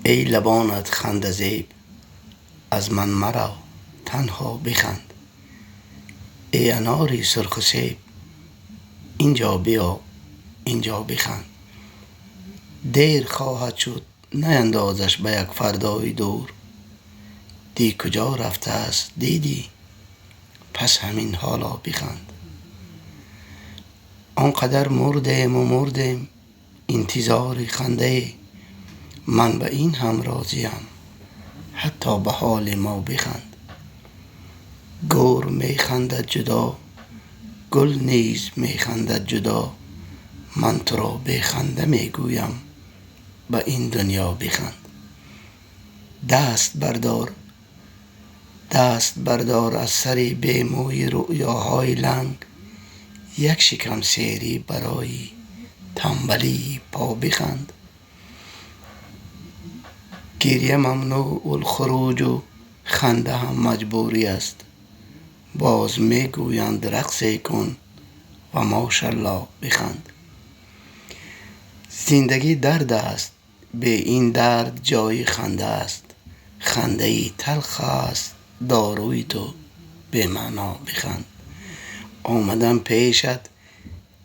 ای لبانت خنده زیب، از من مرا تنها بخند. ای اناری سرخ و سیب، اینجا بیا اینجا بخند. دیر خواهد شد نیندازش به یک فردای دور. دی کجا رفته است دیدی، پس همین حالا بخند. آنقدر مردیم و مردیم انتظار خنده، من به این هم راضیم حتی به حال ما بخند. گور می خندد جدا، گل نیز می خندد جدا، من تو را به خنده می گویم به این دنیا بخند. دست بردار از سری بی موی رؤیاهای لنگ، یک شکم سیری برای تنبلی پا بخند. گریه ممنوع الخروج و خنده هم مجبوری است، باز می گویند رقص کن و ماشاءالله بخند. زندگی درد است، به این درد جای خنده است. خنده ای تلخ است، داروی تو به معنا بخند. آمدم پیشت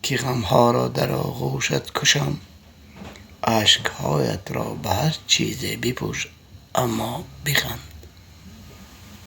که غمها را در آغوشت کشم، اشکهایت را به هر چیز بپوش اما بخند.